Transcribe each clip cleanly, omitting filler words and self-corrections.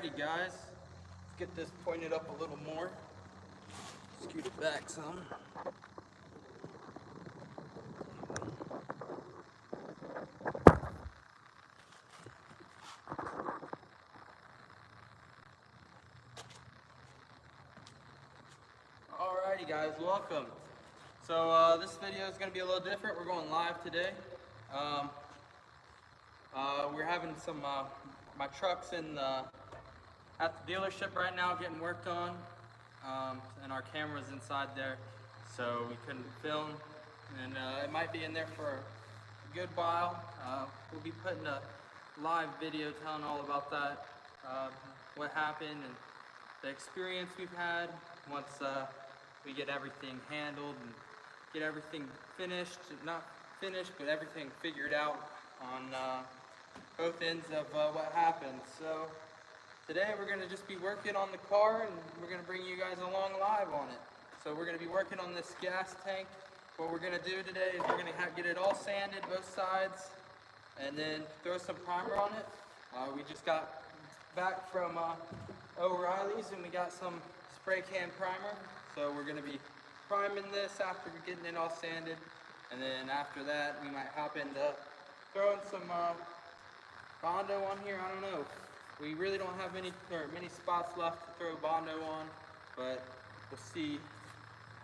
Alrighty guys, let's get this pointed up a little more. Scoot it back some. Alrighty guys, welcome. So this video is going to be a little different. We're going live today. We're having some, my truck's at the dealership right now getting worked on, and our camera's inside there, so we couldn't film, and it might be in there for a good while. We'll be putting a live video telling all about that, what happened and the experience we've had once we get everything handled and get everything finished, not finished, but everything figured out on both ends of what happened. So today we're going to just be working on the car, and we're going to bring you guys along live on it. So we're going to be working on this gas tank. What we're going to do today is we're going to get it all sanded, both sides, and then throw some primer on it. We just got back from O'Reilly's and we got some spray can primer. So we're going to be priming this after we're getting it all sanded, and then after that we might hop into throwing some Bondo on here. I don't know. We really don't have many spots left to throw Bondo on, but we'll see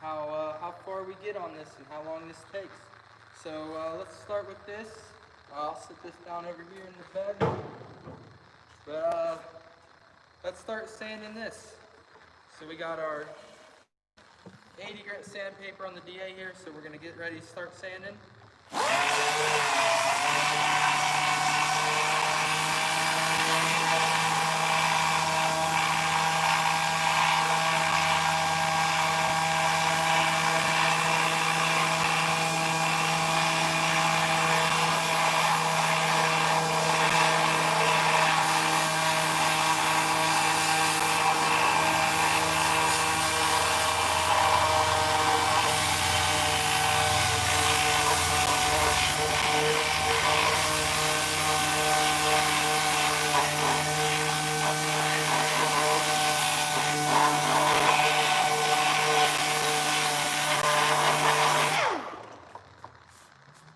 how far we get on this and how long this takes. So let's start with this. I'll sit this down over here in the bed. But let's start sanding this. So we got our 80 grit sandpaper on the DA here, so we're going to get ready to start sanding.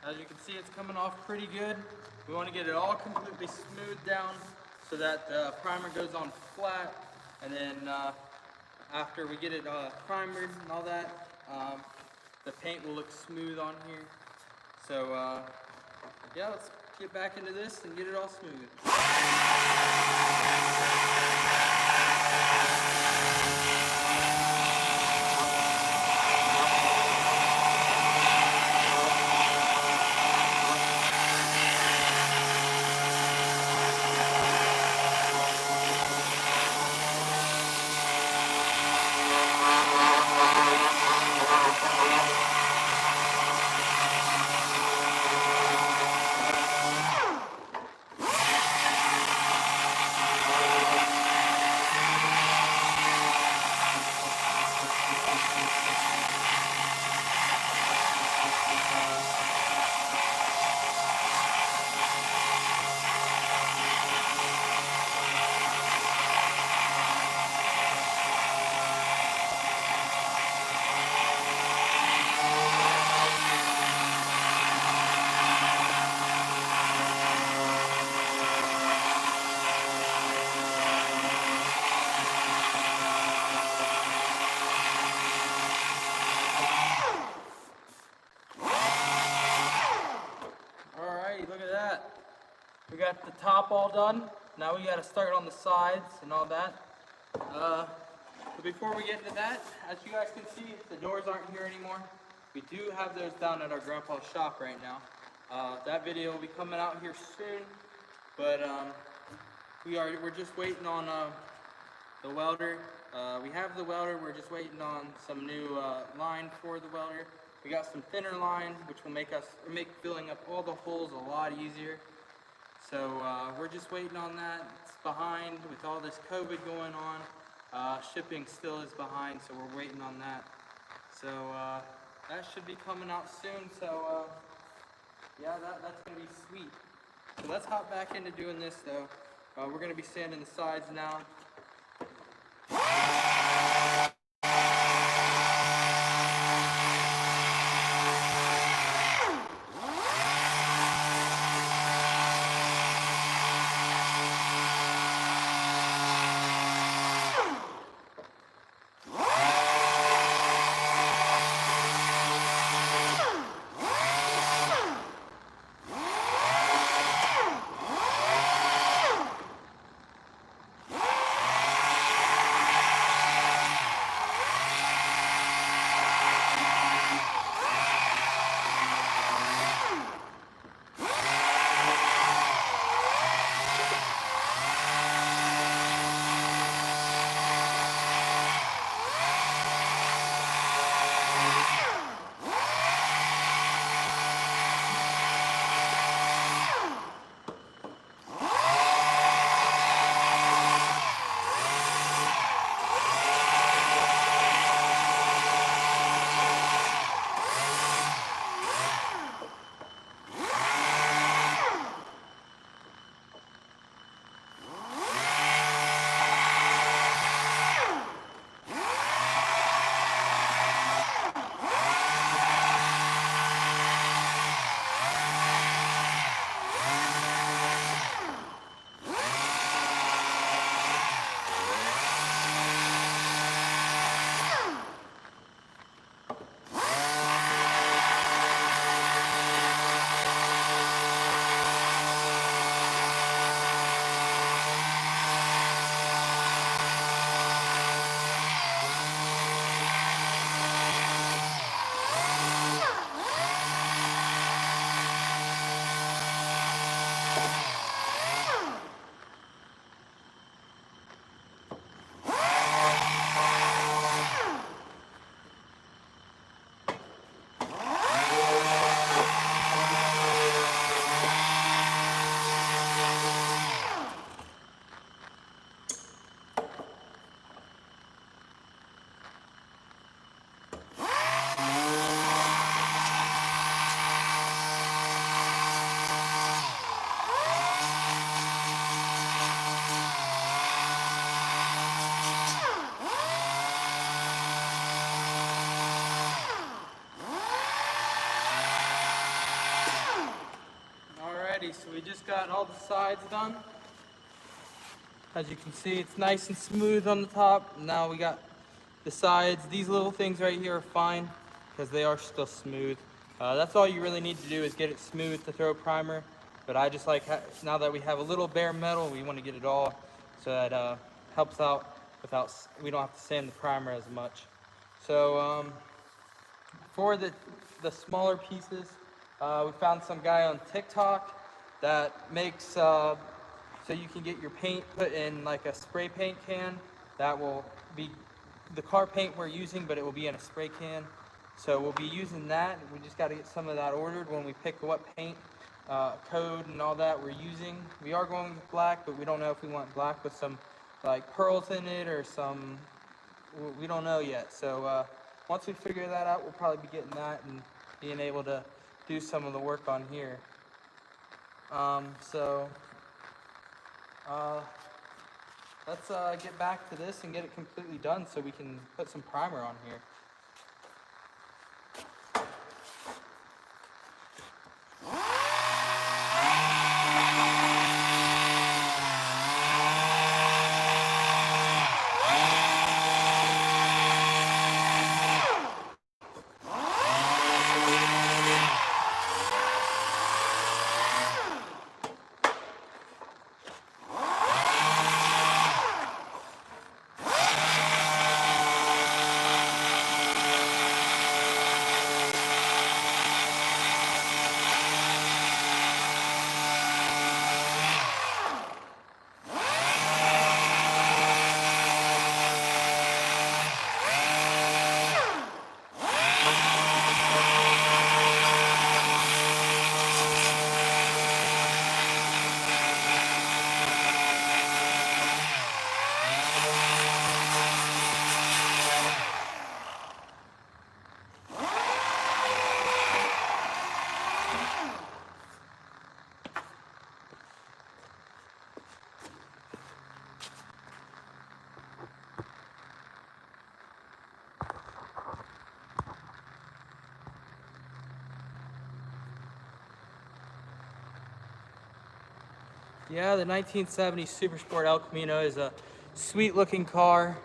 As you can see, it's coming off pretty good. We want to get it all completely smoothed down so that the primer goes on flat, and then after we get it primered and all that, the paint will look smooth on here. So yeah, let's get back into this and get it all smooth. Look at that. We got the top all done. Now we got to start on the sides and all that. But before we get into that, as you guys can see, the doors aren't here anymore. We do have those down at our grandpa's shop right now. That video will be coming out here soon. But we're just waiting on the welder. We have the welder. We're just waiting on some new line for the welder. We got some thinner line, which will make filling up all the holes a lot easier. So we're just waiting on that. It's behind with all this COVID going on. Shipping still is behind, so we're waiting on that. So that should be coming out soon. So yeah, that's gonna be sweet. So let's hop back into doing this though. We're going to be sanding the sides now. Alrighty, so we just got all the sides done. As you can see, it's nice and smooth on the top. Now we got the sides. These little things right here are fine because they are still smooth. That's all you really need to do is get it smooth to throw primer. But I just like, now that we have a little bare metal, we want to get it all so that helps out without, we don't have to sand the primer as much. So for the smaller pieces, we found some guy on TikTok that makes so you can get your paint put in like a spray paint can. That will be the car paint we're using, but it will be in a spray can. So we'll be using that. We just got to get some of that ordered when we pick what paint code and all that we're using. We are going with black, but we don't know if we want black with some like pearls in it or some, we don't know yet. So once we figure that out, we'll probably be getting that and being able to do some of the work on here. Let's get back to this and get it completely done so we can put some primer on here. Yeah, the 1970 Super Sport El Camino is a sweet looking car.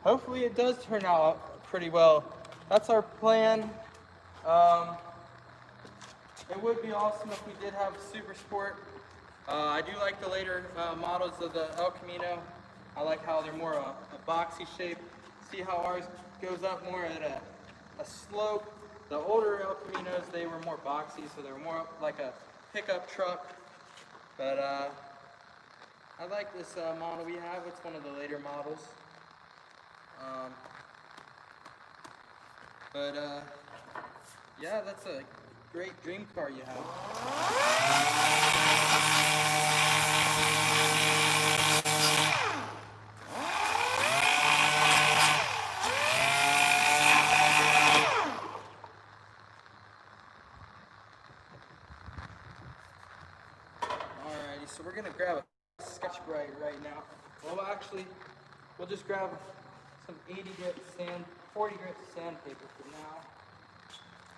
Hopefully it does turn out pretty well. That's our plan. Um, it would be awesome if we did have Super Sport. I do like the later models of the El Camino. I like how they're more a boxy shape. See how ours goes up more at a slope. The older El Caminos, they were more boxy, so they were more like a pickup truck. But I like this model we have. It's one of the later models. Um, but yeah, that's a great dream car you have. Alrighty, so we're gonna grab a sketch bright right now. Well, actually, we'll just grab some 80 grit sand, 40 grit sandpaper for now,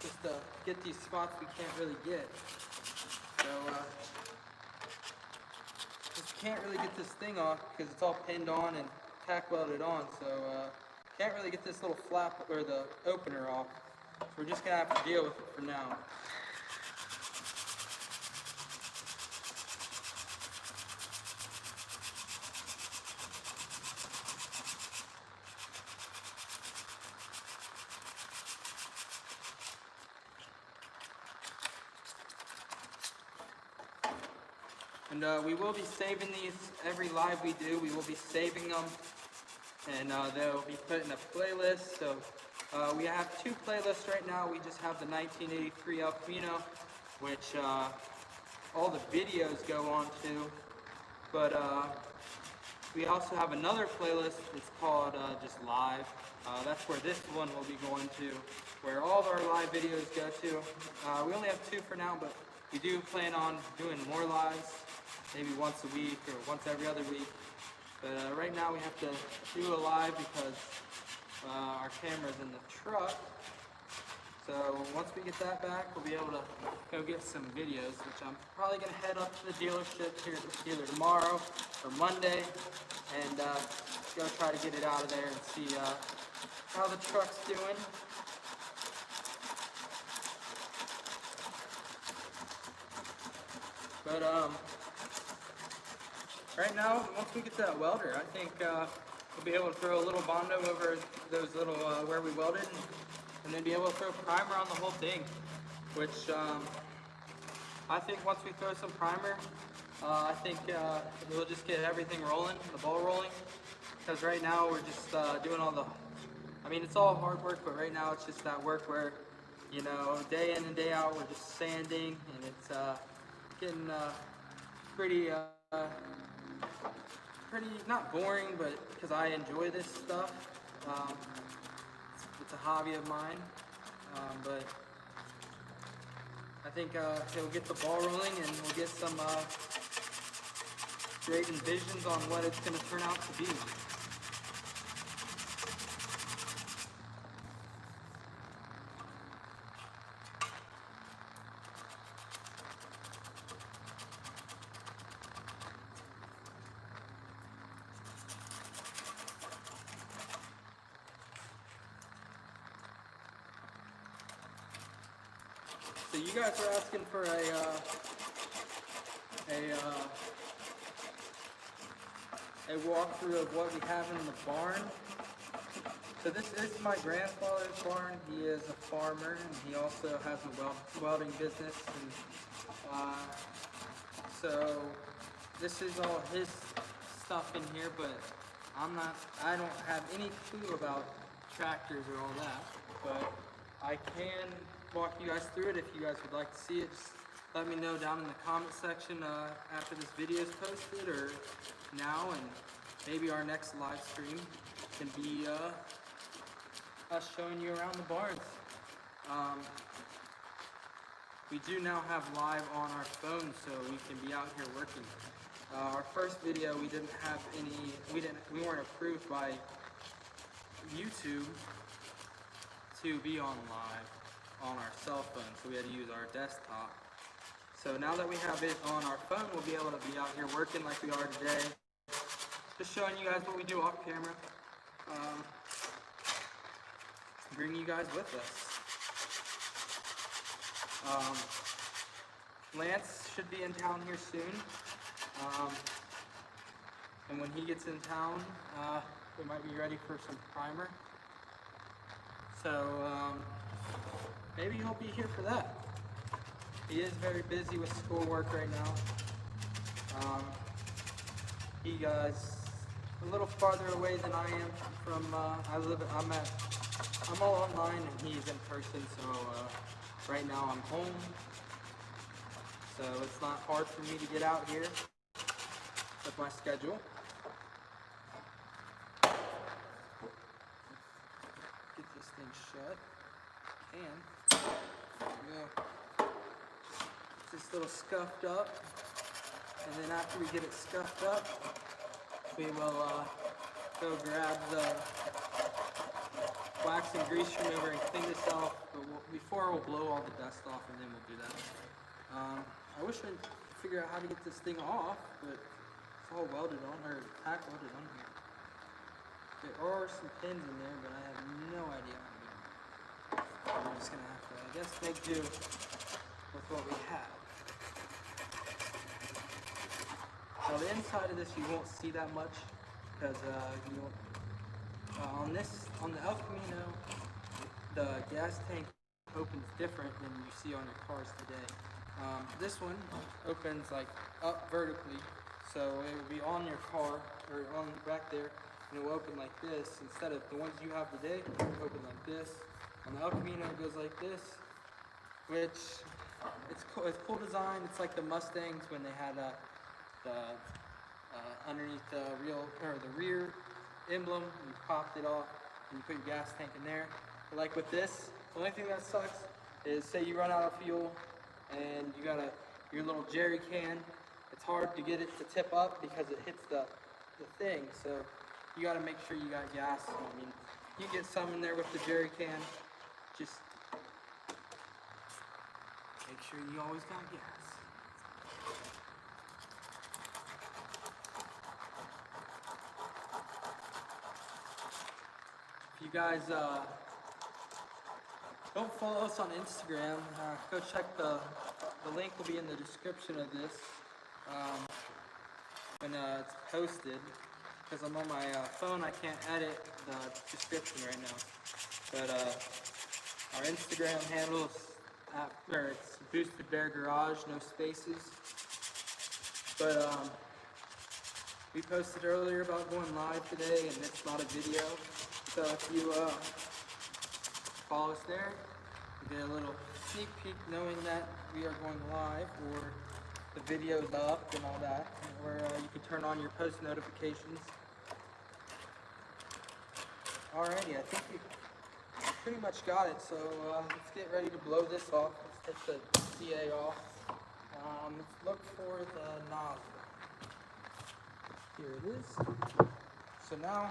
just to get these spots we can't really get. So, just can't really get this thing off because it's all pinned on and tack welded on. So, can't really get this little flap or the opener off. So we're just gonna have to deal with it for now. And we will be saving these every live we do. We will be saving them, and they'll be put in a playlist. So we have two playlists right now. We just have the 1983 El Camino, which all the videos go on to. But we also have another playlist. It's called just Live. That's where this one will be going to, where all of our live videos go to. We only have two for now, but we do plan on doing more lives, maybe once a week or once every other week. But right now we have to do a live because our camera's in the truck. So once we get that back, we'll be able to go get some videos, which I'm probably going to head up to the dealership here either tomorrow or Monday and go try to get it out of there and see how the truck's doing. But right now, once we get that welder, I think we'll be able to throw a little Bondo over those little where we welded, and then be able to throw primer on the whole thing. Which I think once we throw some primer, I think we'll just get everything rolling, the ball rolling. Because right now we're just doing all the, I mean, it's all hard work, but right now it's just that work where, you know, day in and day out we're just sanding, and it's getting pretty not boring, but because I enjoy this stuff. It's a hobby of mine, but I think it'll get the ball rolling, and we'll get some great envisions on what it's going to turn out to be. So you guys are asking for a walkthrough of what we have in the barn. So this is my grandfather's barn. He is a farmer, and he also has a welding business. And so this is all his stuff in here, but I don't have any clue about tractors or all that. But I can walk you guys through it if you guys would like to see it. Just let me know down in the comment section after this video is posted or now, and maybe our next live stream can be us showing you around the barns. We do now have live on our phone, so we can be out here working. Our first video, we didn't have any, we weren't approved by YouTube, to be on live on our cell phone, so we had to use our desktop. So now that we have it on our phone, we'll be able to be out here working like we are today. Just showing you guys what we do off camera. Bring you guys with us. Lance should be in town here soon. And when he gets in town, we might be ready for some primer. So maybe he'll be here for that. He is very busy with schoolwork right now. He is a little farther away than I am from. I'm all online and he's in person. So right now I'm home. So it's not hard for me to get out here with my schedule. Get this thing shut. And there we go. Get this little scuffed up. And then after we get it scuffed up, we will go grab the wax and grease remover and clean this off. But before we'll blow all the dust off and then we'll do that. I wish I could figure out how to get this thing off, but it's all welded on, or tack welded on here. There are some pins in there, but I have no idea how to do it. I'm just gonna have to, I guess, make do with what we have. Now the inside of this you won't see that much, because on the El Camino, the gas tank opens different than you see on your cars today. This one opens like up vertically, so it will be on your car, or on back there, and it will open like this, instead of the ones you have today, open like this. On the El Camino it goes like this, which, it's cool design. It's like the Mustangs when they had underneath the rear emblem, you popped it off, and you put your gas tank in there. But like with this, the only thing that sucks is, say you run out of fuel, and you got your little jerry can. It's hard to get it to tip up because it hits the thing. So you got to make sure you got gas. I mean, you get some in there with the jerry can. Just make sure you always got gas. If you guys don't follow us on Instagram, go check the link will be in the description of this when it's posted, because I'm on my phone. I can't edit the description right now, but our Instagram handle is it's Boosted Bear Garage, no spaces. But we posted earlier about going live today, and it's not a video, so if you follow us there, you get a little sneak peek knowing that we are going live, or the video's up and all that, or you can turn on your post notifications. Alrighty, I think we pretty much got it, so let's get ready to blow this off. Let's take the CA off. Let's look for the nozzle. Here it is. So now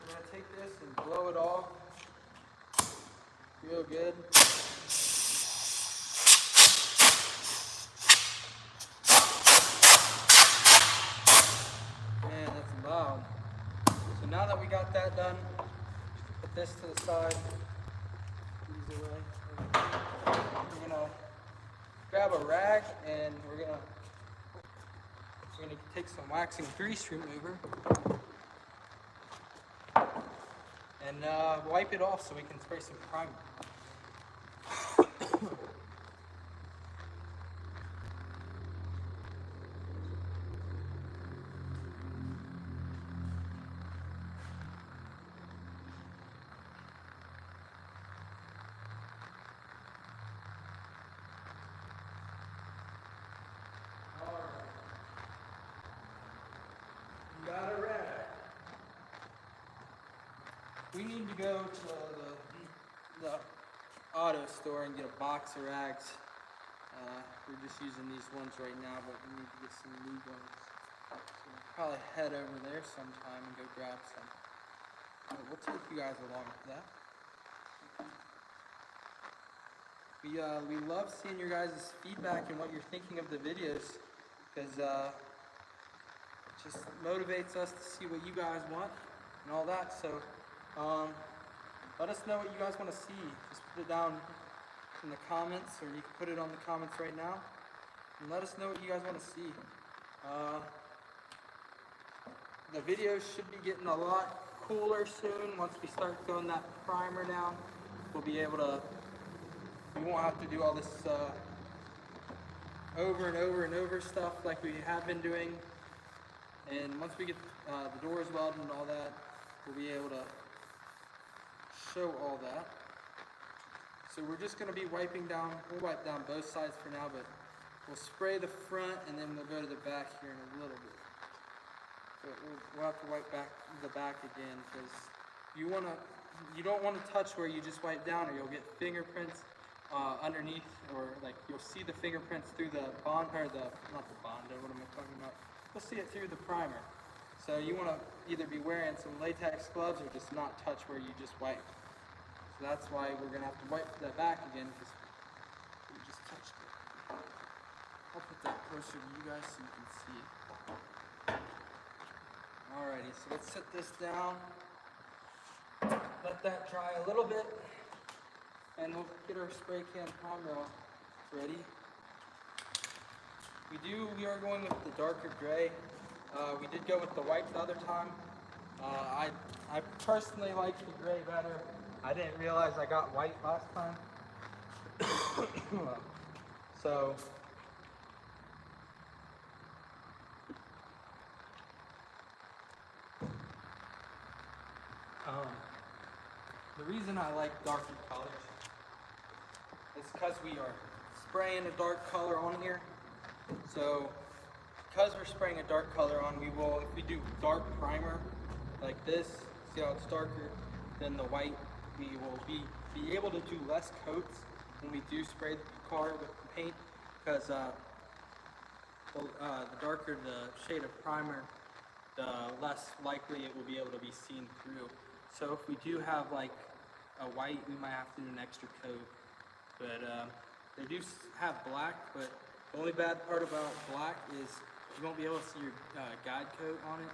we're going to take this and blow it off real good. Man, that's loud. So now that we got that done, put this to the side. Easy way. We're gonna grab a rag and we're gonna take some wax and grease remover and wipe it off so we can spray some primer. Got a rag. We need to go to the auto store and get a box of rags. We're just using these ones right now, but we need to get some new ones. So we'll probably head over there sometime and go grab some. We'll take you guys along with that. We love seeing your guys' feedback and what you're thinking of the videos, because it just motivates us to see what you guys want and all that. So let us know what you guys want to see. Just put it down in the comments, or you can put it on the comments right now, and let us know what you guys want to see. The videos should be getting a lot cooler soon. Once we start throwing that primer down, we'll be able to, we won't have to do all this over and over and over stuff like we have been doing. And once we get the doors welded and all that, we'll be able to show all that. So we're just going to be wiping down, we'll wipe down both sides for now, but we'll spray the front and then we'll go to the back here in a little bit. But we'll have to wipe back the back again, because you don't want to touch where you just wipe down, or you'll get fingerprints underneath, or like you'll see the fingerprints through the bond, or not the Bondo, what am I talking about? You'll see it through the primer. So you want to either be wearing some latex gloves or just not touch where you just wipe. So that's why we're going to have to wipe that back again, because we just touched it. I'll put that closer to you guys so you can see it. Alrighty, so let's set this down, let that dry a little bit, and we'll get our spray can primer ready. We are going with the darker gray. We did go with the white the other time. I personally like the gray better. I didn't realize I got white last time. So the reason I like darker colors is because we are spraying a dark color on here. So because we're spraying a dark color on, we will, if we do dark primer like this, see how it's darker than the white, we will be able to do less coats when we do spray the car with the paint, because the darker the shade of primer, the less likely it will be able to be seen through. So if we do have like a white, we might have to do an extra coat. But they do have black, but the only bad part about black is you won't be able to see your guide coat on it.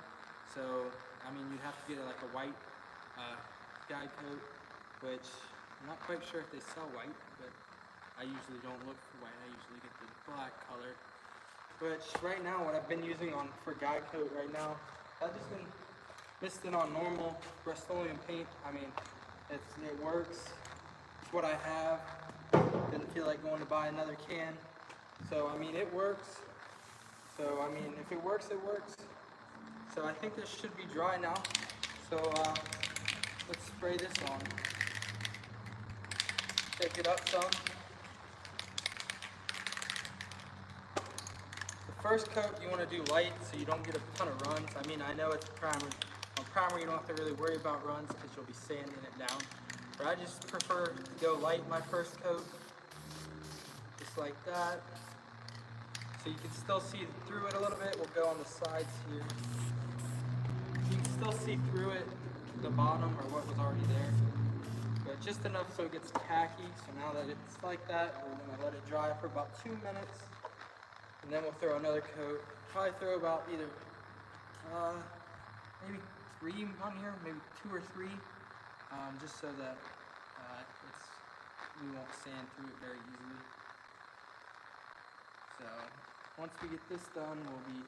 So, I mean, you'd have to get like a white guide coat, which I'm not quite sure if they sell white, but I usually don't look for white. I usually get the black color. Which right now, what I've been using on for guide coat right now, I've just been misting on normal Rust-Oleum paint. I mean, it works. It's what I have. Didn't feel like going to buy another can. So, I mean, it works. So, I mean, if it works, it works. So, I think this should be dry now. So, let's spray this on. Take it up some. The first coat you want to do light so you don't get a ton of runs. I mean, I know it's a primer. On primer, you don't have to really worry about runs because you'll be sanding it down. But I just prefer to go light my first coat. Just like that. So you can still see through it a little bit. We'll go on the sides here. You can still see through it, the bottom or what was already there. But just enough so it gets khaki. So now that it's like that, we're going to let it dry for about 2 minutes. And then we'll throw another coat. Probably throw about either, maybe 3 on here, maybe 2 or 3. Just so that we won't sand through it very easily. So once we get this done, we'll be,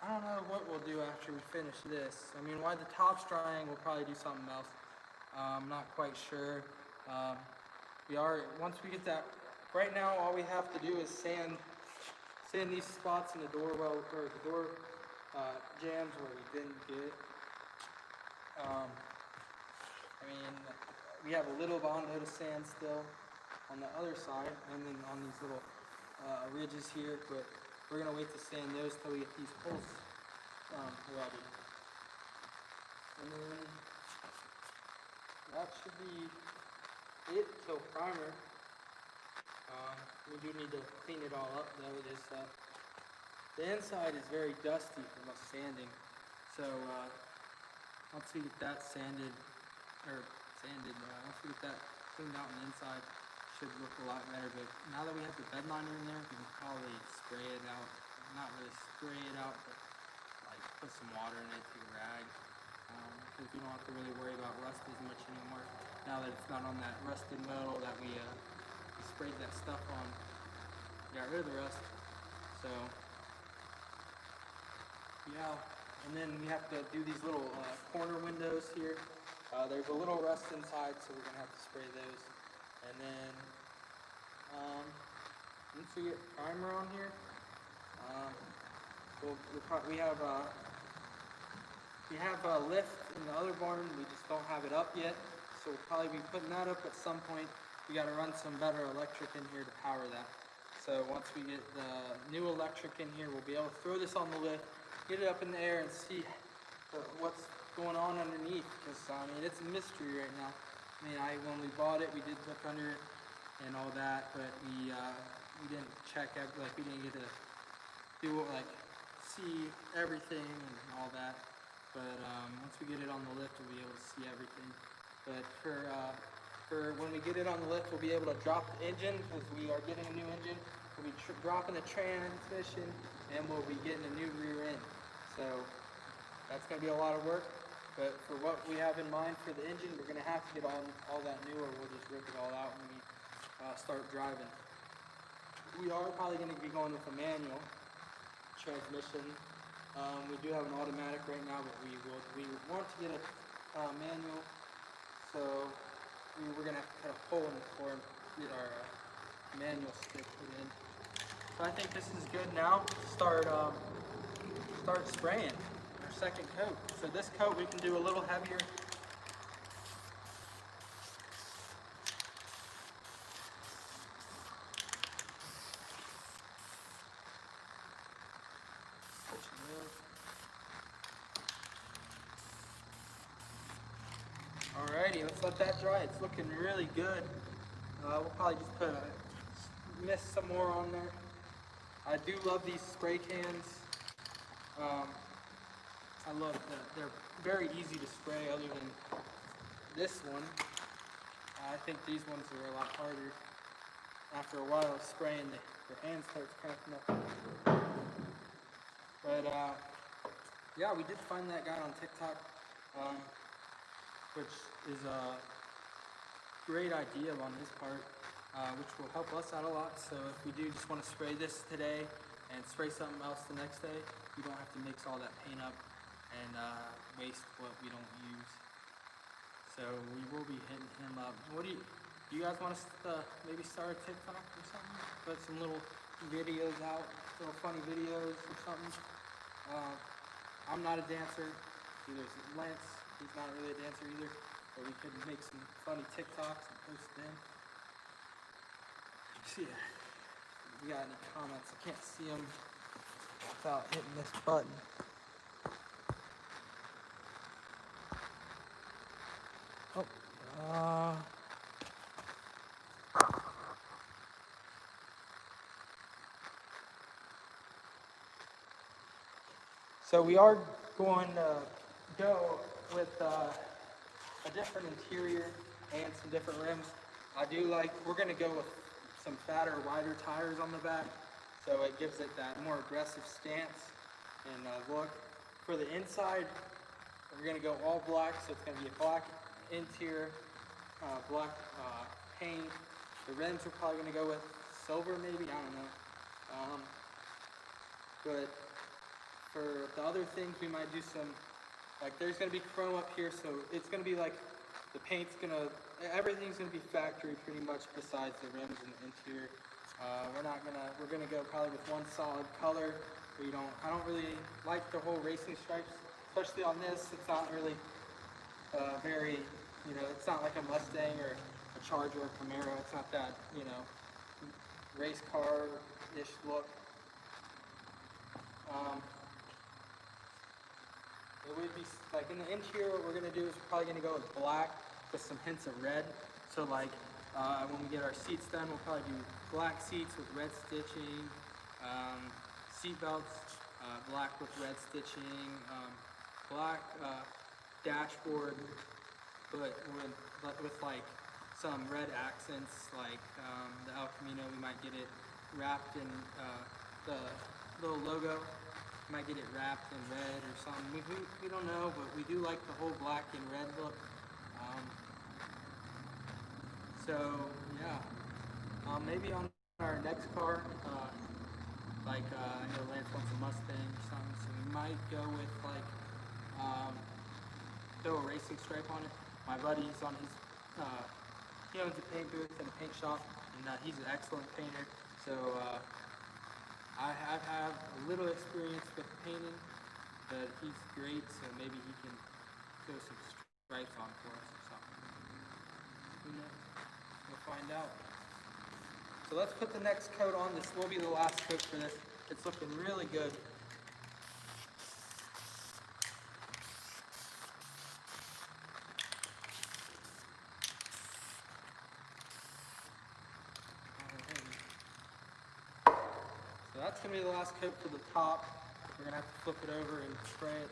I don't know what we'll do after we finish this. I mean, while the top's drying, we'll probably do something else. I'm not quite sure. Once we get that, right now all we have to do is sand these spots in the door well, or the door jams where we didn't get. I mean, we have a little Bondo to sand still on the other side, and then on these little ridges here, but we're going to wait to sand those till we get these holes ready. And then that should be it till primer. We do need to clean it all up though. The inside is very dusty from us sanding, so once we get that once we get that cleaned out on the inside, should look a lot better. But now that we have the bed liner in there, we can probably spray it out. Not really spray it out, but like put some water in it, take a rag. Because you don't have to really worry about rust as much anymore. Now that it's not on that rusted metal that we sprayed that stuff on, got rid of the rust. So yeah, and then we have to do these little corner windows here. There's a little rust inside, so we're gonna have to spray those. And then once we get primer on here, we have a lift in the other barn. We just don't have it up yet, so we'll probably be putting that up at some point. We got to run some better electric in here to power that. So once we get the new electric in here, we'll be able to throw this on the lift, get it up in the air, and see what's going on underneath. Because I mean, it's a mystery right now. I mean, when we bought it, we did look under it and all that, but we didn't check we didn't get to do see everything and all that. But once we get it on the lift, we'll be able to see everything. But for when we get it on the lift, we'll be able to drop the engine, because we are getting a new engine. We'll be dropping the transmission, and we'll be getting a new rear end. So that's going to be a lot of work. But for what we have in mind for the engine, we're going to have to get all that new, or we'll just rip it all out when we start driving. We are probably going to be going with a manual transmission. We do have an automatic right now, but we want to get a manual, so we're going to have to cut a hole in the floor and get our manual stick put in. So I think this is good now to start spraying our second coat. So this coat we can do a little heavier. Alrighty, let's let that dry. It's looking really good. We'll probably just mist some more on there. I do love these spray cans. I love that they're very easy to spray, other than this one. I think these ones are a lot harder. After a while of spraying, your hand starts cramping up. But yeah, we did find that guy on TikTok, which is a great idea on his part, which will help us out a lot. So if we do just want to spray this today and spray something else the next day, we don't have to mix all that paint up and waste what we don't use. So we will be hitting him up. What do you guys want us to maybe start a TikTok or something? Put some little videos out, little funny videos or something. I'm not a dancer. Either is Lance. He's not really a dancer either. But we could make some funny TikToks and post them. See if we got any comments. I can't see them without hitting this button. Oh. So we are going to go with a different interior and some different rims. We're going to go with some fatter, wider tires on the back, so it gives it that more aggressive stance and look. For the inside, we're going to go all black, so it's going to be a black interior, black paint. The rims we're probably going to go with silver, maybe, I don't know. But for the other things, we might do some, there's going to be chrome up here, so it's going to be the paint's going to, everything's going to be factory pretty much, besides the rims and the interior. We're going to go probably with one solid color. I don't really like the whole racing stripes, especially on this. It's not really very, it's not like a Mustang or a Charger or Camaro. It's not that, race car-ish look. It would be, in the interior, what we're going to do is we're probably going to go with black with some hints of red. So when we get our seats done, we'll probably do black seats with red stitching, seat belts, black with red stitching, black dashboard, but with some red accents, like the El Camino. We might get it wrapped in the little logo. We might get it wrapped in red or something. We don't know, but we do like the whole black and red look. So yeah, maybe on our next car, I know Lance wants a Mustang or something, so we might go with like throw a racing stripe on it. My buddy's on his, he owns a paint booth and a paint shop, and he's an excellent painter. So I have a little experience with painting, but he's great, so maybe he can throw some stripes on for us or something. Who knows? We'll find out. So let's put the next coat on. This will be the last coat for this. It's looking really good. So that's going to be the last coat for the top. We're going to have to flip it over and spray it.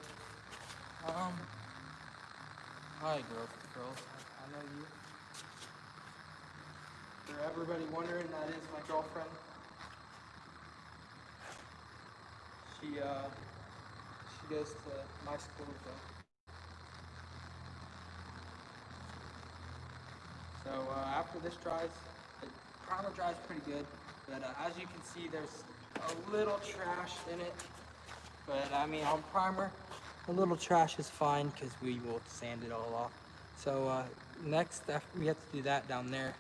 Hi girls, I know you. For everybody wondering, that is my girlfriend. She goes to my school though. So after this dries, the primer dries pretty good, but as you can see, there's a little trash in it. But I mean, on primer, a little trash is fine because we will sand it all off. So next, after we have to do that down there,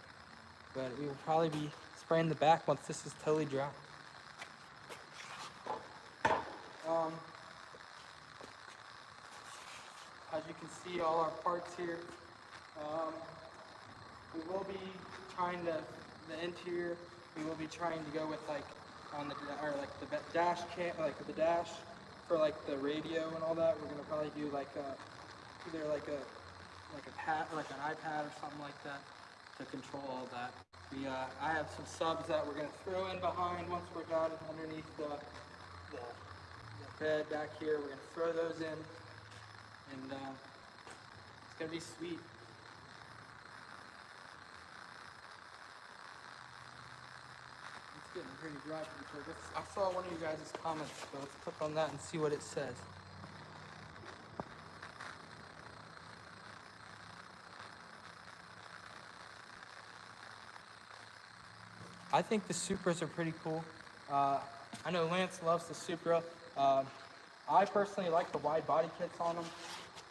but we will probably be spraying the back once this is totally dry. As you can see, all our parts here. We will be trying to, the interior, we will be trying to go with like on the, or like the dash cam, like the dash for like the radio and all that. We're gonna probably do like either like a pad, like an iPad or something like that to control all that. I have some subs that we're gonna throw in behind once we're done underneath the bed back here. We're gonna throw those in, and it's gonna be sweet. It's getting pretty dry for the I saw one of you guys' comments, so let's click on that and see what it says. I think the Supras are pretty cool. I know Lance loves the Supra. I personally like the wide body kits on them.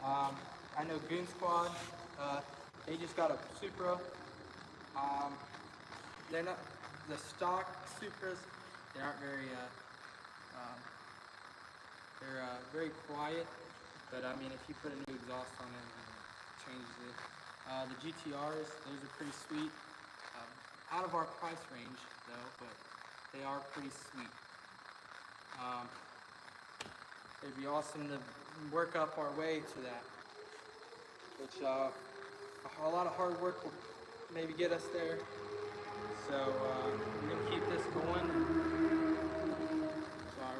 I know Goon Squad, they just got a Supra. They're not the stock Supras. They aren't very. They're very quiet, but I mean, if you put a new exhaust on it, it changes it. The GTRs, those are pretty sweet. Out of our price range, though, but they are pretty sweet. It'd be awesome to work up our way to that, which a lot of hard work will maybe get us there. So we're gonna keep this going.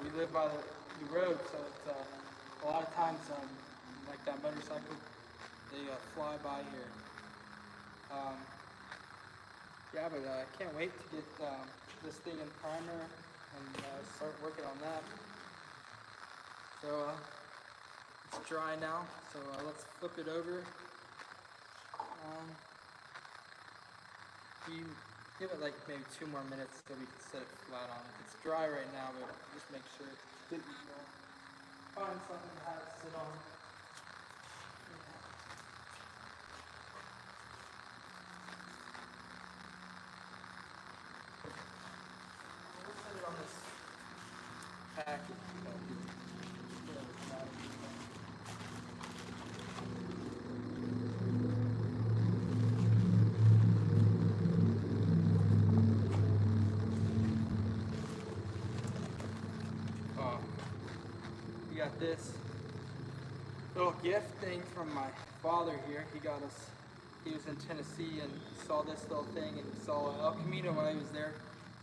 We live by the road, so it's a lot of times like that motorcycle, they fly by here. Yeah, but I can't wait to get this thing in primer and start working on that. So it's dry now, so let's flip it over. You give it like maybe 2 more minutes so we can set it flat on it. It's dry right now, but just make sure it's good to go. Find something to have it sit on. On this package. We got this little gift thing from my father here. He got us, he was in Tennessee and he saw this little thing and he saw El Camino while he was there.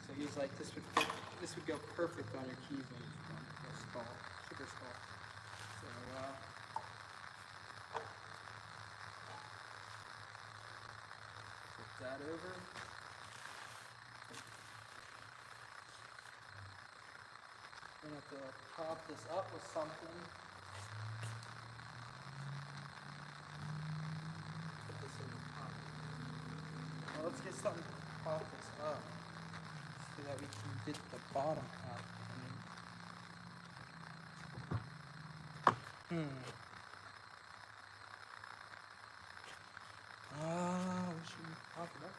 So he was like, this would go perfect on your keys when it's done. A skull, sugar skull. So that over. I'm gonna have to prop this up with something. Put this in the top. Well, let's get something to prop this up so that we can get the bottom out. What should we prop it up?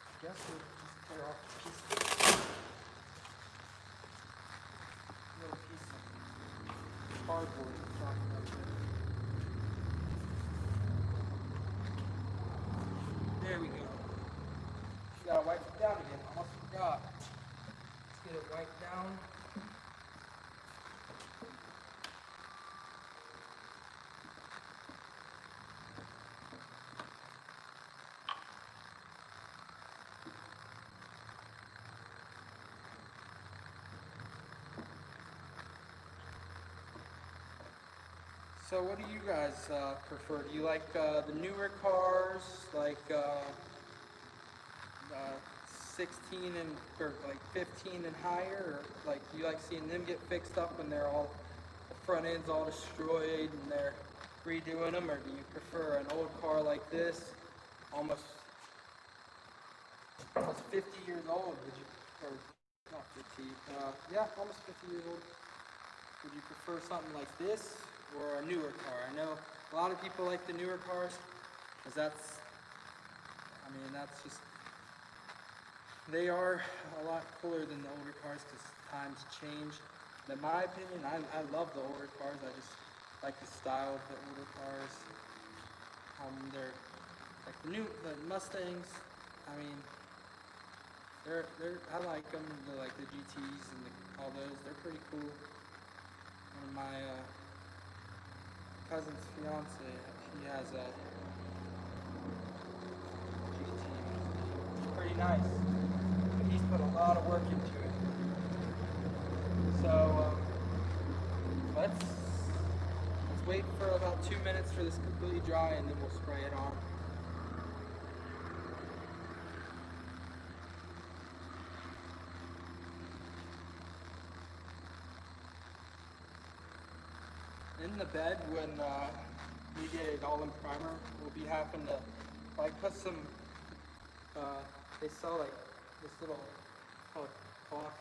I guess we'll just tear off a piece. Little piece of cardboard to prop it up there. There we go. You gotta wipe it down again. Almost forgot. Let's get it wiped down. So what do you guys prefer? Do you like the newer cars, like 16 and or like 15 and higher, or like do you like seeing them get fixed up when they're all the front end's all destroyed and they're redoing them, or do you prefer an old car like this, almost 50 years old? Would you, or not 50? Yeah, almost 50 years old. Would you prefer something like this or a newer car? I know a lot of people like the newer cars because that's just, they are a lot cooler than the older cars because times change. In my opinion, I love the older cars. I just like the style of the older cars. They're like the Mustangs. I mean, I like them. They're like the GTs and all those. They're pretty cool. One of my cousin's fiance, she has a GT. It's pretty nice, but he's put a lot of work into it. So let's wait for about 2 minutes for this completely dry, and then we'll spray it on. In the bed, when we get it all in primer, we'll be having to like put some, they sell like this little cloth.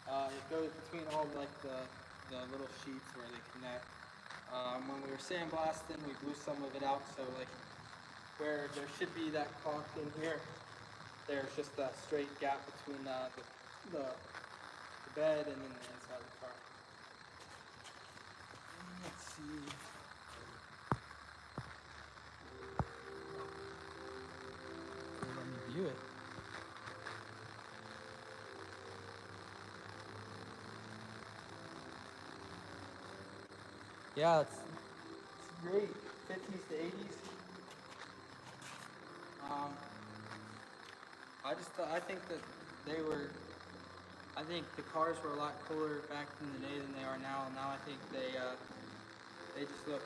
It goes between all like the little sheets where they connect. When we were sandblasting, we blew some of it out, so like where there should be that caulk in here, there's just a straight gap between the bed and then the inside of the car. Let's see. Let me view it. Yeah, it's great. 50s to 80s. I think that I think the cars were a lot cooler back in the day than they are now. Now I think they just look,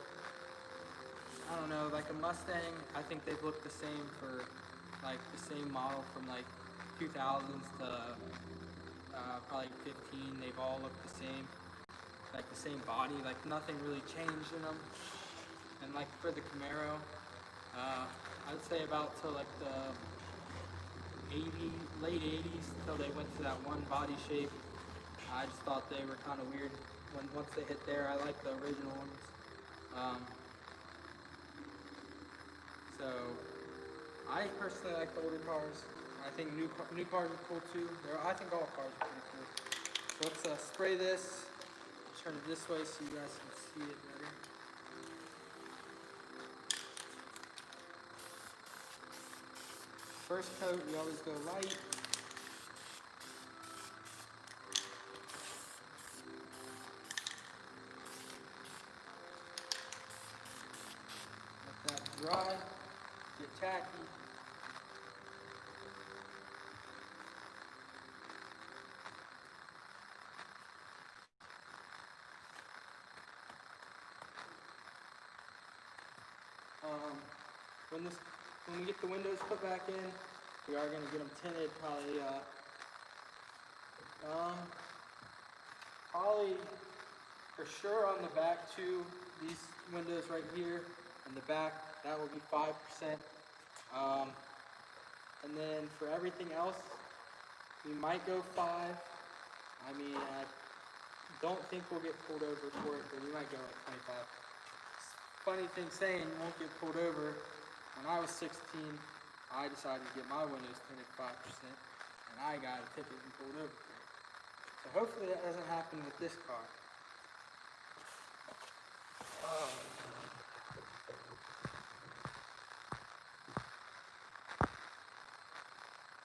I don't know, like a Mustang. I think they've looked the same for like the same model from like 2000s to probably 15. They've all looked the same, like the same body, like nothing really changed in them. And like for the Camaro, I'd say about till like the late 80s till they went to that one body shape. I just thought they were kind of weird. Once they hit there, I like the original ones. So I personally like the older cars. I think new cars are cool too. I think all cars are pretty cool. So let's spray this. Turn it this way so you guys can see it better. First coat, we always go light. Let that dry, get tacky. When this when we get the windows put back in, we are going to get them tinted probably, probably for sure on the back too. These windows right here in the back, that will be 5%. And then for everything else, we might go 5. I mean, I don't think we'll get pulled over for it, but we might go like 25. Funny thing saying you won't get pulled over. When I was 16, I decided to get my windows tinted 5%, and I got a ticket and pulled over for it. So hopefully that doesn't happen with this car.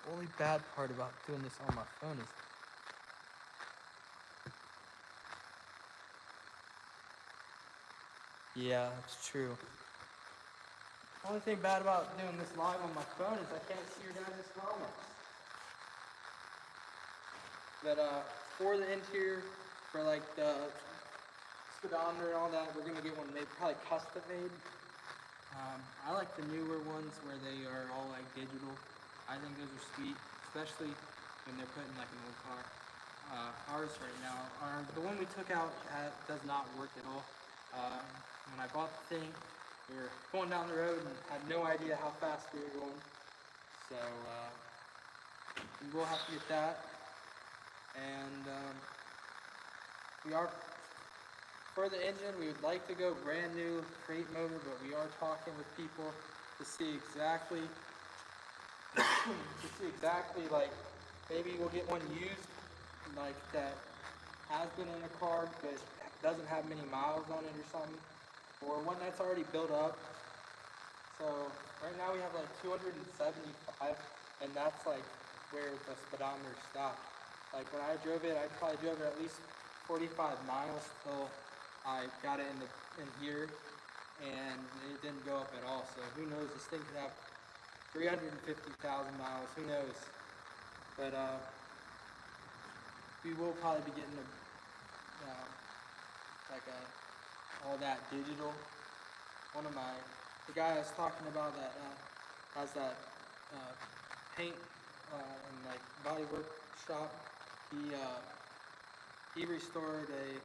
The only bad part about doing this on my phone is yeah, that's true. The only thing bad about doing this live on my phone is I can't see your guys' comments. But for the interior, for like the speedometer and all that, we're gonna get one made, probably custom made. I like the newer ones where they are all like digital. I think those are sweet, especially when they're put in like an old car. Ours right now, the one we took out does not work at all. When I bought the thing, we were going down the road and had no idea how fast we were going. So we will have to get that. And we are, for the engine, we would like to go brand new crate motor, but we are talking with people to see exactly, like, maybe we'll get one used, like that has been in a car, but doesn't have many miles on it or something, or one that's already built up. So right now we have like 275, and that's like where the speedometer stopped. Like when I drove it, I probably drove it at least 45 miles till I got it in here, and it didn't go up at all. So who knows? This thing could have 350,000 miles. Who knows? But we will probably be getting all that digital. The guy I was talking about that has that paint and like body work shop. He restored a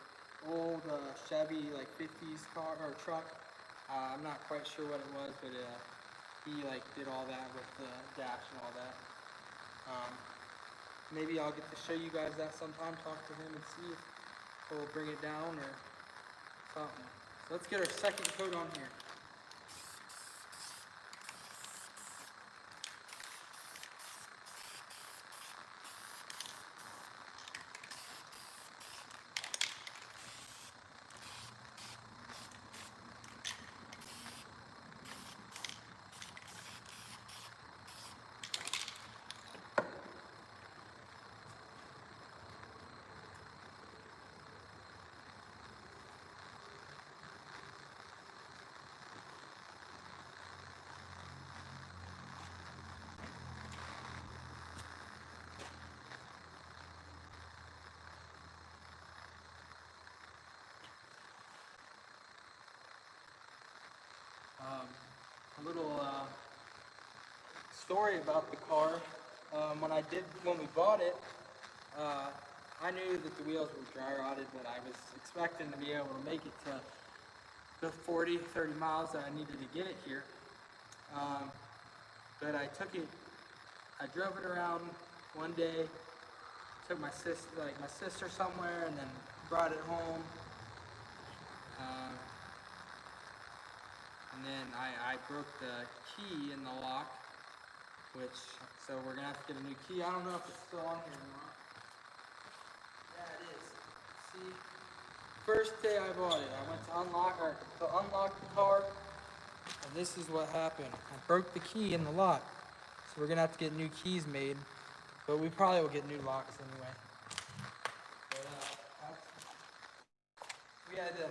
old Chevy like 50s car or truck. I'm not quite sure what it was, but he like did all that with the dash and all that. Maybe I'll get to show you guys that sometime, talk to him and see if he'll bring it down or something. So let's get our second coat on here. A little story about the car. When we bought it, I knew that the wheels were dry rotted, but I was expecting to be able to make it to the 40, 30 miles that I needed to get it here. But I drove it around one day, took my sister somewhere, and then brought it home. And then I broke the key in the lock, so we're gonna have to get a new key. I don't know if it's still on here or not. Yeah, it is. See, first day I bought it, I went to unlock the car, and this is what happened. I broke the key in the lock, so we're gonna have to get new keys made, but we probably will get new locks anyway. But, we had to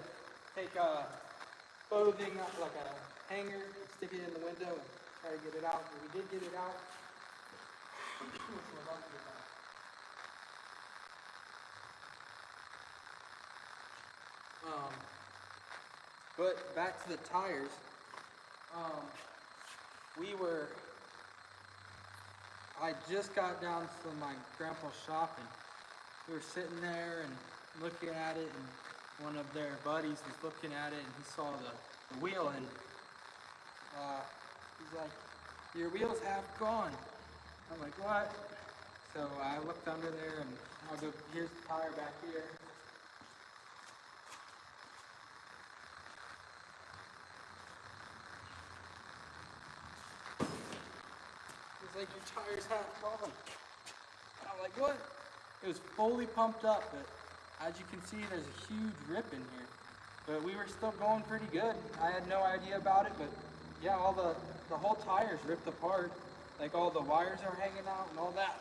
take clothing up like a hanger, stick it in the window, and try to get it out. But we did get it out. But back to the tires. I just got down from my grandpa's shop, and we were sitting there and looking at it, and one of their buddies was looking at it, and he saw the wheel, and he's like, "Your wheel's half gone." I'm like, "What?" So I looked under there, and here's the tire back here. He's like, "Your tire's half gone." And I'm like, "What?" It was fully pumped up, but as you can see, there's a huge rip in here. But we were still going pretty good. I had no idea about it, but yeah, all the whole tire's ripped apart. Like all the wires are hanging out and all that.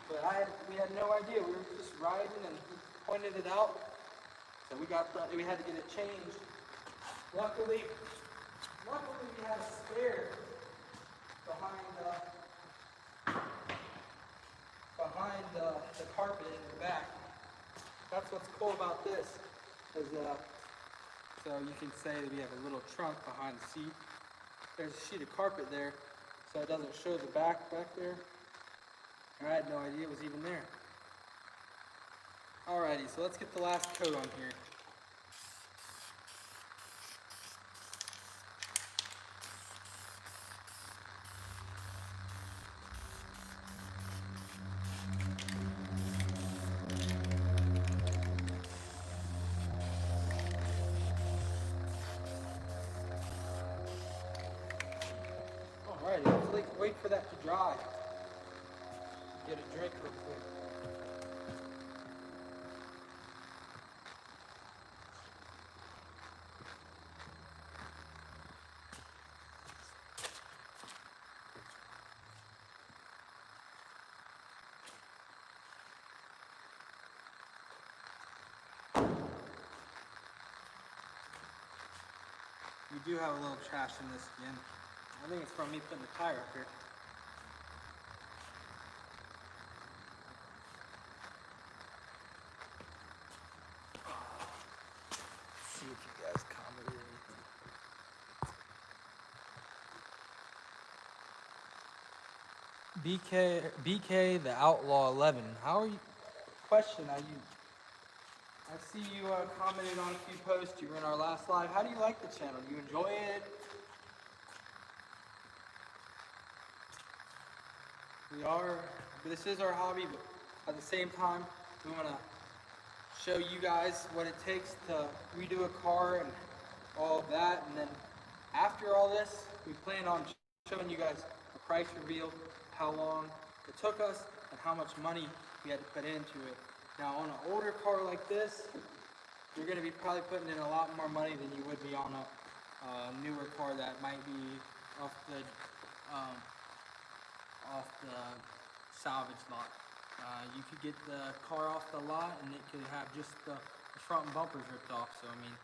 But we had no idea. We were just riding and he pointed it out. So we had to get it changed. Luckily we had a spare behind the carpet in the back. That's what's cool about this, is so you can say that we have a little trunk behind the seat. There's a sheet of carpet there, so it doesn't show the back there. And I had no idea it was even there. Alrighty, so let's get the last coat on here. Alrighty, let's wait for that to dry. Get a drink real quick. We do have a little trash in this again. I think it's from me putting the tire up here. Let's see if you guys commented anything. BK the Outlaw 11. How are you? Question, I see you commented on a few posts. You were in our last live. How do you like the channel? Do you enjoy it? This is our hobby, but at the same time, we want to show you guys what it takes to redo a car and all of that. And then after all this, we plan on showing you guys a price reveal, how long it took us, and how much money we had to put into it. Now, on an older car like this, you're going to be probably putting in a lot more money than you would be on a newer car that might be off the salvage lot. You could get the car off the lot and it could have just the front bumpers ripped off. So I mean,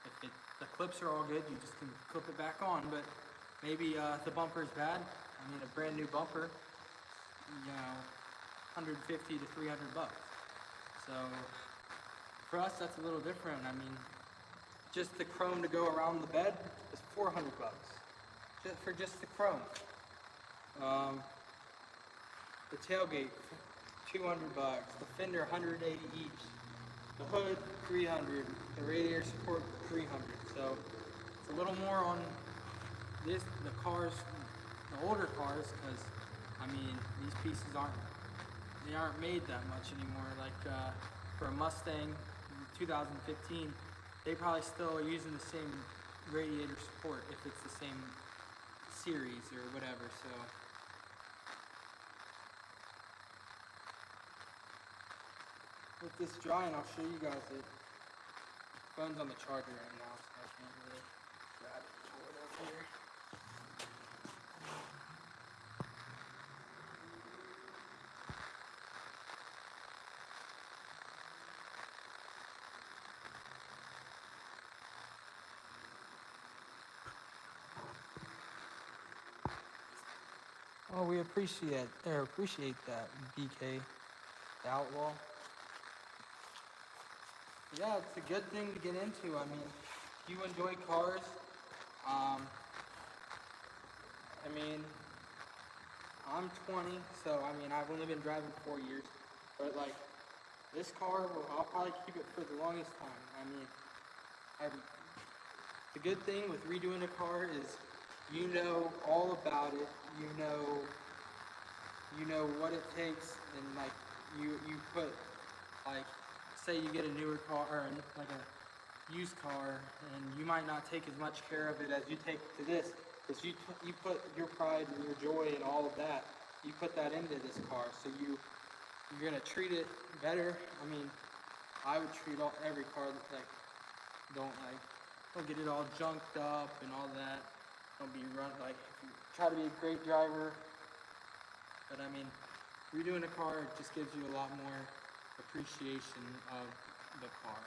if the clips are all good, you just can clip it back on. But maybe the bumper is bad. I mean, a brand new bumper, you know, 150 to 300 bucks. So for us, that's a little different. I mean, just the chrome to go around the bed is 400 bucks, for just the chrome. The tailgate, 200 bucks. The fender, 180 each. The hood, 300. The radiator support, 300. So it's a little more on the cars, the older cars, because I mean these pieces aren't made that much anymore. Like for a Mustang 2015, they probably still are using the same radiator support if it's the same series or whatever. So with this drying, I'll show you guys it. Phone's on the charger right now, so I can't really grab it and pull it up here. Oh, we appreciate that, BK, the Outlaw. Yeah, it's a good thing to get into. I mean, if you enjoy cars, I mean, I'm 20, so I mean, I've only been driving 4 years, but like, this car, I'll probably keep it for the longest time. I mean, the good thing with redoing a car is you know all about it. You know what it takes, and like you put, like, say you get a newer car or like a used car, and you might not take as much care of it as you take to this, because you put your pride and your joy and all of that. You put that into this car, so you're gonna treat it better. I mean, I would treat every car that don't get it all junked up and all that. Don't be try to be a great driver. But I mean, redoing a car just gives you a lot more appreciation of the car.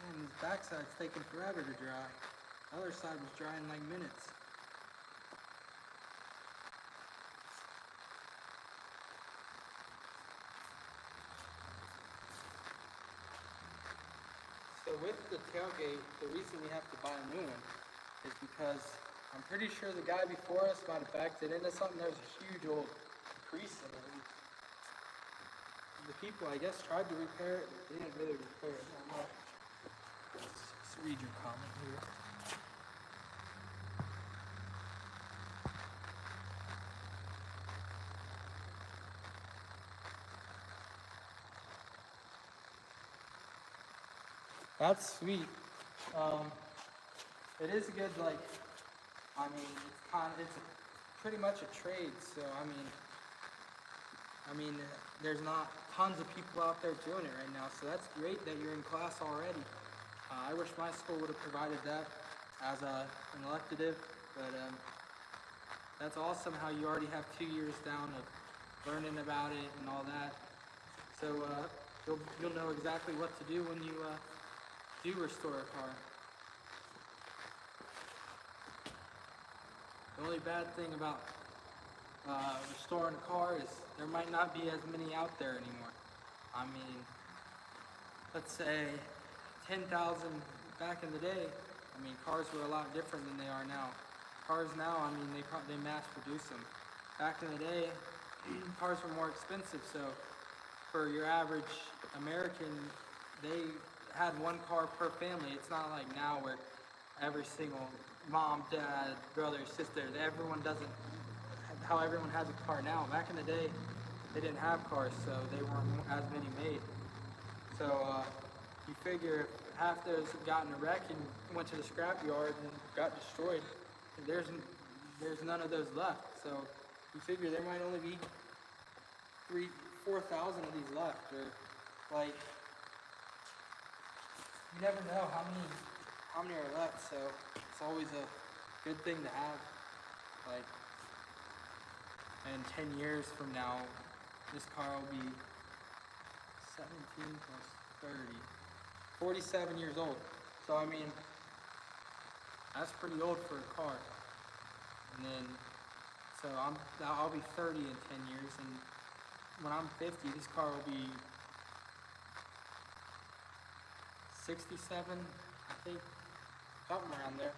And this backside's taking forever to dry. The other side was dry in like minutes. So with the tailgate, the reason we have to buy a new one is because I'm pretty sure the guy before us might have backed it into something. There's a huge old crease in it. The people, I guess, tried to repair it, but they didn't really repair it that much. Let's read your comment here. That's sweet. It is a good, I mean, it's pretty much a trade. So I mean, there's not tons of people out there doing it right now. So that's great that you're in class already. I wish my school would have provided that as an elective, but that's awesome how you already have 2 years down of learning about it and all that. So you'll know exactly what to do when you do restore a car. The only bad thing about restoring a car is there might not be as many out there anymore. I mean, let's say 10,000 back in the day. I mean, cars were a lot different than they are now. Cars now, I mean, they mass produce them. Back in the day, cars were more expensive, so for your average American, they had one car per family. It's not like now where every single mom, dad, brother, sister, everyone has a car now. Back in the day, they didn't have cars, so they weren't as many made. So you figure if half those got in a wreck and went to the scrapyard and got destroyed, there's none of those left. So you figure there might only be 4,000 of these left, or like, you never know how many are left. So it's always a good thing to have. Like, and 10 years from now, this car will be 17 plus 30, 47 years old. So I mean, that's pretty old for a car. And then, so I'll be 30 in 10 years, and when I'm 50, this car will be 67, I think, something around there.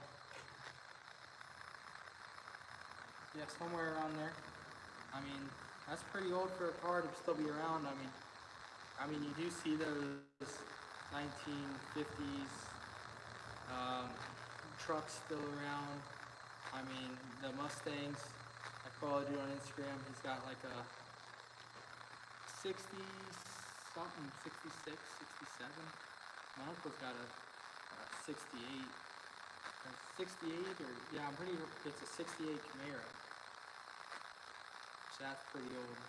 Yeah, somewhere around there. I mean, that's pretty old for a car to still be around. I mean, you do see those 1950s trucks still around. I mean, the Mustangs. I follow a dude on Instagram. He's got like a 60 something, 66, 67. My uncle's got a 68. 68, or yeah, I'm pretty. It's a 68 Camaro. So that's pretty old.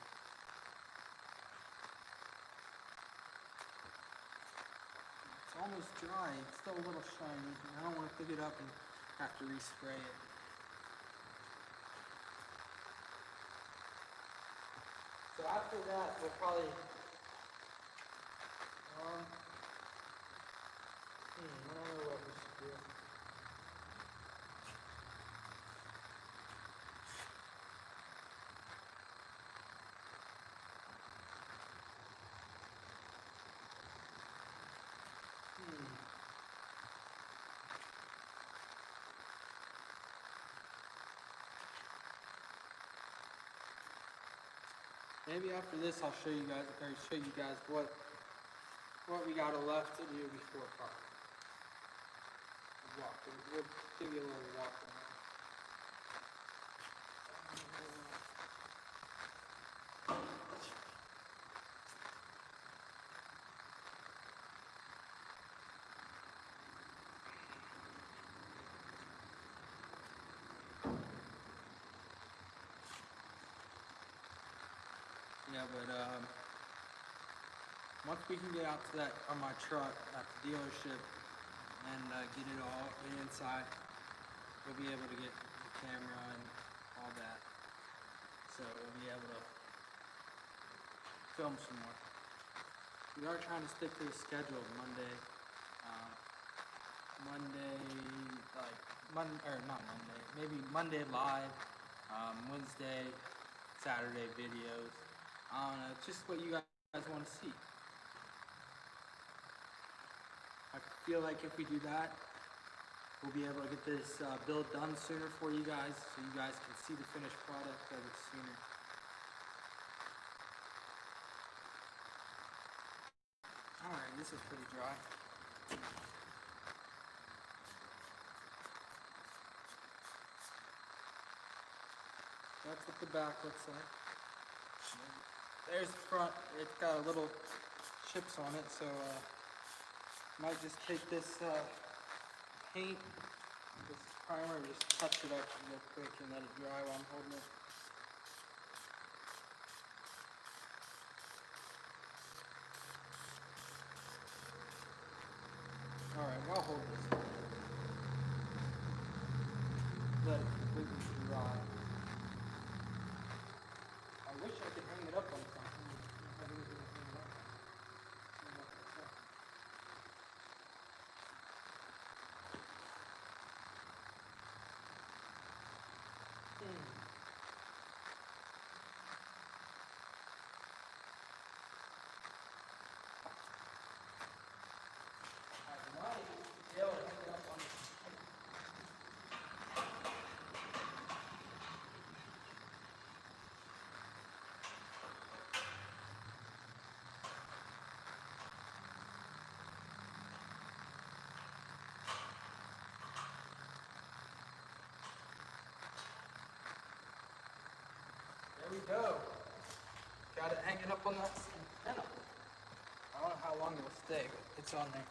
It's almost dry. It's still a little shiny. I don't want to pick it up and have to respray it. So after that, we'll probably I don't know what we should do. Maybe after this I'll show you guys what we got left to do before park. Walk. We'll give you a little walk around. Yeah, but once we can get out to that on my truck at the dealership and get it all inside, we'll be able to get the camera and all that. So we'll be able to film some more. We are trying to stick to the schedule of Monday, maybe Monday live, Wednesday, Saturday videos. I don't know, it's just what you guys want to see. I feel like if we do that, we'll be able to get this build done sooner for you guys, so you guys can see the finished product of it sooner. Alright, this is pretty dry. That's what the back looks like. There's the front. It's got a little chips on it, so might just take this paint, this primer, and just touch it up real quick and let it dry while I'm holding it. Alright, I'll hold this. Let it completely dry. I wish I could hang it up on something. I don't have anything to hang it up on. There we go. Got it hanging up on that antenna. I don't know how long it will stay, but it's on there.